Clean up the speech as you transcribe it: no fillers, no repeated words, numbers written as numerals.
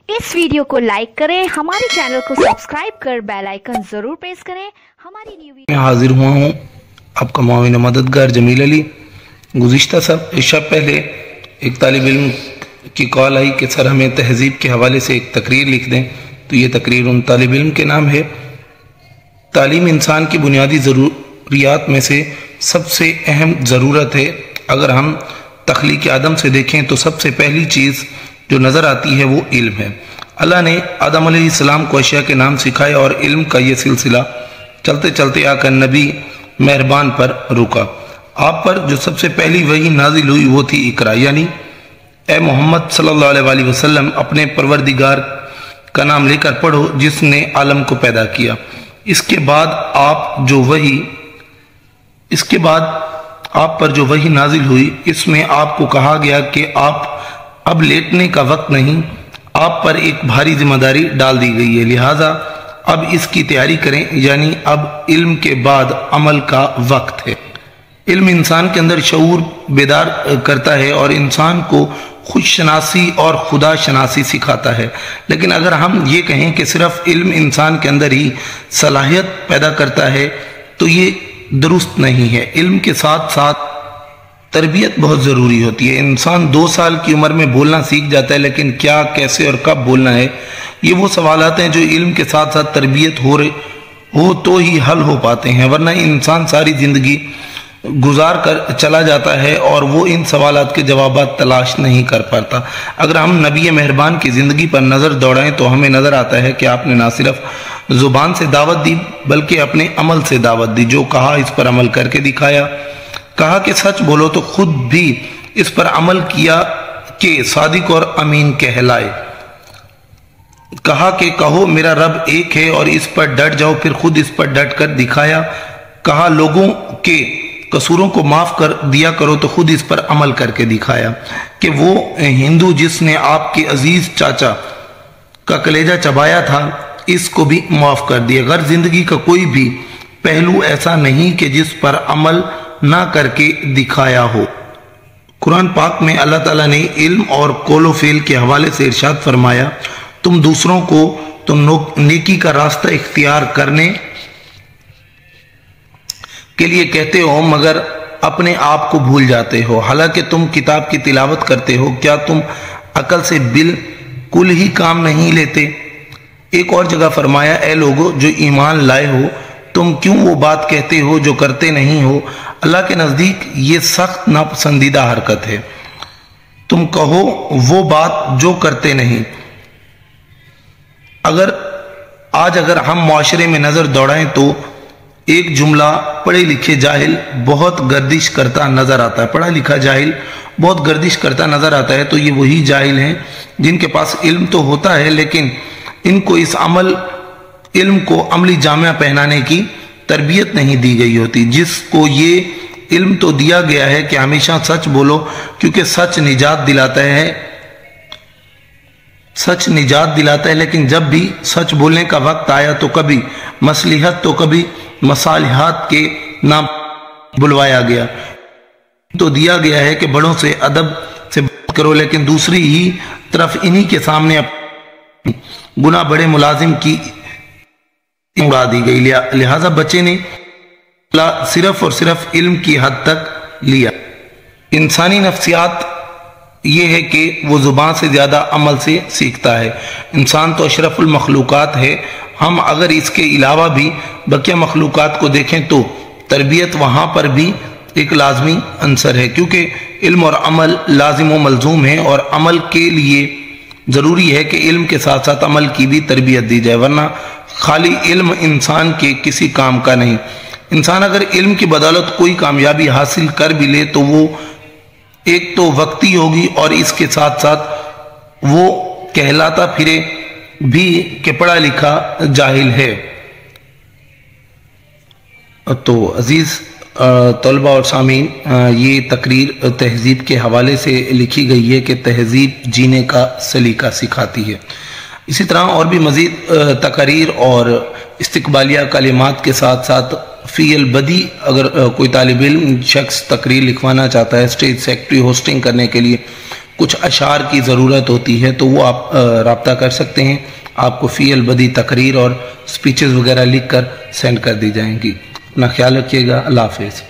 इस वीडियो को लाइक करें, हमारे चैनल को सब्सक्राइब कर बेल आइकन जरूर प्रेस करें। हमारी न्यू वीडियो मैं हाजिर हुआ हूँ आपका मुआविन मददगार जमील अली। गुज़िश्ता शब पहले एक तालिब इल्म की कॉल आई कि सर हमें तहज़ीब के हवाले से एक तकरीर लिख दें। तो ये तकरीर उन तालिब इल्म के नाम है। तालीम इंसान की बुनियादी ज़रूरियात में से सबसे अहम ज़रूरत है। अगर हम तख्लीक़ आदम से देखें तो सबसे पहली चीज़ जो नज़र आती है वो इल्म है। अल्लाह ने आदम अलैहिस्सलाम को अशिया के नाम सिखाए और इल्म का ये सिलसिला चलते चलते आकर नबी मेहरबान पर रुका। आप पर जो सबसे पहली वही नाजिल हुई वो थी इकरा, यानी ए मोहम्मद सल्लल्लाहु अलैहि वसल्लम अपने परवरदिगार का नाम लेकर पढ़ो जिसने आलम को पैदा किया। इसके बाद आप पर जो वही नाजिल हुई इसमें आपको कहा गया कि आप अब लेटने का वक्त नहीं, आप पर एक भारी जिम्मेदारी डाल दी गई है, लिहाजा अब इसकी तैयारी करें, यानी अब इल्म के बाद अमल का वक्त है। इल्म इंसान के अंदर शऊर बेदार करता है और इंसान को खुद शनासी और खुदा शनासी सिखाता है। लेकिन अगर हम ये कहें कि सिर्फ इल्म इंसान के अंदर ही सलाहियत पैदा करता है तो ये दुरुस्त नहीं है। इल्म के साथ साथ तरबियत बहुत ज़रूरी होती है। इंसान 2 साल की उम्र में बोलना सीख जाता है, लेकिन क्या, कैसे और कब बोलना है ये वो सवालात हैं जो इल्म के साथ साथ तरबियत हो तो ही हल हो पाते हैं, वरना इंसान सारी ज़िंदगी गुजार कर चला जाता है और वो इन सवालात के जवाबात तलाश नहीं कर पाता। अगर हम नबी मेहरबान की ज़िंदगी पर नज़र दौड़ाएं तो हमें नज़र आता है कि आपने ना सिर्फ ज़ुबान से दावत दी बल्कि अपने अमल से दावत दी। जो कहा इस पर अमल करके दिखाया। कहा कि सच बोलो तो खुद भी इस पर अमल किया कि सादिक और अमीन कहलाए। कहा कि कहो मेरा रब एक है और इस पर डट जाओ, फिर खुद इस पर डट कर दिखाया। कहा लोगों के कसूरों को माफ कर दिया करो तो खुद इस पर अमल करके दिखाया। कि वो हिंदू जिसने आपके अजीज चाचा का कलेजा चबाया था इसको भी माफ कर दिया। अगर जिंदगी का कोई भी पहलू ऐसा नहीं कि जिस पर अमल ना करके दिखाया हो। कुरान पाक में अल्लाह ताला ने इल्म और कौलो फेल के हवाले से इरशाद फरमाया, तुम दूसरों को नेकी का रास्ता इख्तियार करने के लिए कहते हो मगर अपने आप को भूल जाते हो, हालांकि तुम किताब की तिलावत करते हो। क्या तुम अकल से बिल्कुल ही काम नहीं लेते? एक और जगह फरमाया, ए लोगो जो ईमान लाए हो तुम क्यों वो बात कहते हो जो करते नहीं हो? अल्लाह के नज़दीक ये सख्त नापसंदीदा हरकत है। तुम कहो वो बात जो करते नहीं। अगर हम मुआशरे में नज़र दौड़ाएं तो एक जुमला पढ़े लिखे जाहिल बहुत गर्दिश करता नजर आता है। पढ़ा लिखा जाहिल बहुत गर्दिश करता नजर आता है तो ये वही जाहिल हैं जिनके पास इल्म तो होता है लेकिन इनको इस इल्म को अमली जामिया पहनाने की तरबियत नहीं दी गई होती। जिसको ये इल्म तो दिया गया है कि हमेशा सच बोलो क्योंकि सच निजात दिलाता है, लेकिन जब भी सच बोलने का वक्त आया तो कभी मसलिहत तो कभी मसालिहात के नाम बुलवाया गया। तो दिया गया है कि बड़ों से अदब से बात करो, लेकिन दूसरी ही तरफ इन्हीं के सामने गुना बड़े मुलाजिम की उड़ा दी गई। लिहाजा बच्चे ने सिर्फ और सिर्फ इल्म की हद तक लिया। इंसानी नफ्सियात ये है कि वो जुबान से ज्यादा अमल से सीखता है। इंसान तो अशरफुल मखलूकात है। हम अगर इसके अलावा भी बकिया मखलूकात को देखें तो तरबियत वहां पर भी एक लाजमी अंसर है, क्योंकि इल्म और अमल लाजिम व मलजूम है और अमल के लिए जरूरी है कि इल्म के साथ साथ अमल की भी तरबियत दी जाए, वरना खाली इल्म इंसान के किसी काम का नहीं। इंसान अगर इल्म की बदौलत कोई कामयाबी हासिल कर भी ले तो वो एक तो वक्ती होगी और इसके साथ साथ वो कहलाता फिरे भी कि पढ़ा लिखा जाहिल है। तो अजीज तलबा और सामीन, ये तकरीर तहजीब के हवाले से लिखी गई है कि तहजीब जीने का सलीका सिखाती है। इसी तरह और भी मज़ीद तकरीर और इस्तिकबालिया कलिमात के साथ साथ फ़ील बदी अगर कोई तालिब इल्म शख्स तकरीर लिखवाना चाहता है स्टेज सेक्रेटरी होस्टिंग करने के लिए کچھ اشعار کی ضرورت ہوتی ہے تو وہ آپ رابطہ کر سکتے ہیں. آپ کو فعل، بدی، تقریر اور سپیچز وغیرہ لکھ کر سینڈ کر دی جائیں گی. اپنا خیال رکھیے گا. اللہ حافظ.